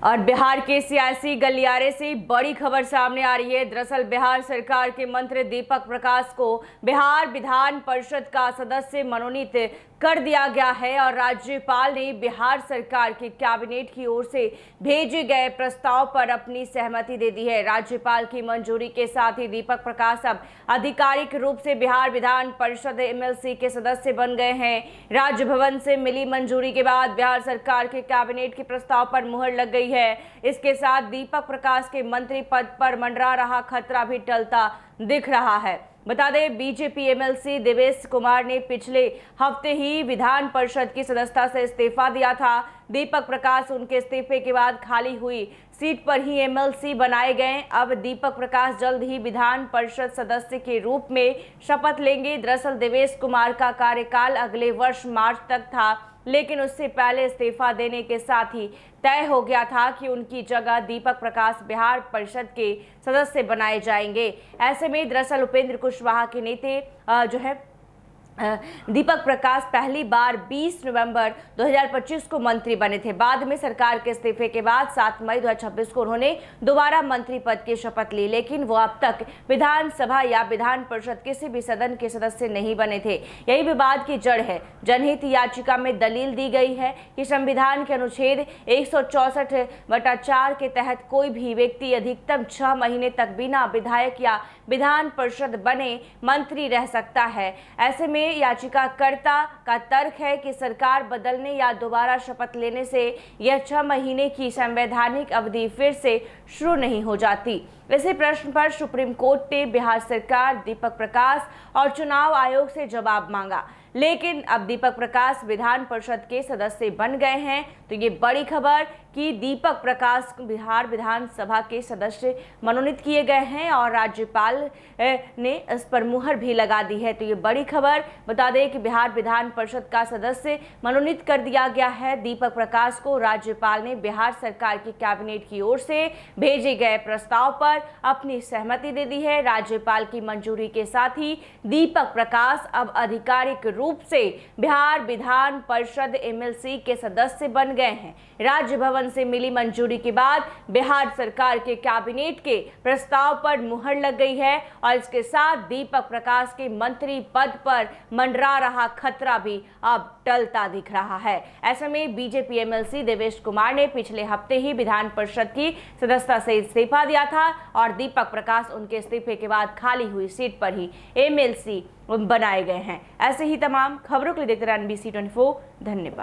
और बिहार के सियासी गलियारे से बड़ी खबर सामने आ रही है। दरअसल बिहार सरकार के मंत्री दीपक प्रकाश को बिहार विधान परिषद का सदस्य मनोनीत कर दिया गया है और राज्यपाल ने बिहार सरकार के कैबिनेट की ओर से भेजे गए प्रस्ताव पर अपनी सहमति दे दी है। राज्यपाल की मंजूरी के साथ ही दीपक प्रकाश अब आधिकारिक रूप से बिहार विधान परिषद एमएलसी के सदस्य बन गए हैं। राजभवन से मिली मंजूरी के बाद बिहार सरकार के कैबिनेट के प्रस्ताव पर मुहर लग गई है। इसके साथ दीपक प्रकाश के मंत्री पद पर मंडरा रहा खतरा भी टलता दिख रहा है। बता दें, बीजेपी एमएलसी देवेश कुमार ने पिछले हफ्ते ही विधान परिषद की सदस्यता से इस्तीफा दिया था। दीपक प्रकाश उनके इस्तीफे के बाद खाली हुई सीट पर ही एमएलसी बनाए गए। अब दीपक प्रकाश जल्द ही विधान परिषद सदस्य के रूप में शपथ लेंगे। दरअसल देवेश कुमार का कार्यकाल अगले वर्ष मार्च तक था, लेकिन उससे पहले इस्तीफा देने के साथ ही तय हो गया था कि उनकी जगह दीपक प्रकाश बिहार परिषद के सदस्य बनाए जाएंगे। ऐसे में दरअसल उपेंद्र कुशवाहा के नेता दीपक प्रकाश पहली बार 20 नवंबर 2025 को मंत्री बने थे। बाद में सरकार के इस्तीफे के बाद 7 मई 2026 को उन्होंने दोबारा मंत्री पद की शपथ ली, लेकिन वो अब तक विधानसभा या विधान परिषद किसी भी सदन के सदस्य नहीं बने थे। यही विवाद की जड़ है। जनहित याचिका में दलील दी गई है कि संविधान के अनुच्छेद 164/4 के तहत कोई भी व्यक्ति अधिकतम 6 महीने तक बिना विधायक या विधान परिषद बने मंत्री रह सकता है। ऐसे में याचिकाकर्ता का तर्क है कि सरकार बदलने या दोबारा शपथ लेने से यह 6 महीने की संवैधानिक अवधि फिर से शुरू नहीं हो जाती। इसी प्रश्न पर सुप्रीम कोर्ट ने बिहार सरकार, दीपक प्रकाश और चुनाव आयोग से जवाब मांगा, लेकिन अब दीपक प्रकाश विधान परिषद के सदस्य बन गए हैं। तो ये बड़ी खबर कि दीपक प्रकाश बिहार विधानसभा के सदस्य मनोनीत किए गए हैं और राज्यपाल ने इस पर मुहर भी लगा दी है। तो ये बड़ी खबर, बता दें कि बिहार विधान परिषद का सदस्य मनोनीत कर दिया गया है। दीपक प्रकाश को राज्यपाल ने बिहार सरकार की कैबिनेट की ओर से भेजे गए प्रस्ताव पर अपनी सहमति दे दी है। राज्यपाल की मंजूरी के साथ ही दीपक प्रकाश अब आधिकारिक रूप से बिहार विधान परिषद एमएलसी के सदस्य बन गए हैं। राजभवन से मिली मंजूरी के बाद बिहार सरकार के कैबिनेट के प्रस्ताव पर मुहर लग गई है और इसके साथ दीपक प्रकाश के मंत्री पद पर मंडरा रहा खतरा भी अब टलता दिख रहा है। ऐसे में बीजेपी एमएलसी देवेश कुमार ने पिछले हफ्ते ही विधान परिषद की सदस्यता से इस्तीफा दिया था और दीपक प्रकाश उनके इस्तीफे के बाद खाली हुई सीट पर ही एमएलसी बनाए गए हैं। ऐसे ही तमाम खबरों के लिए देखते रहिए NBC 24। धन्यवाद।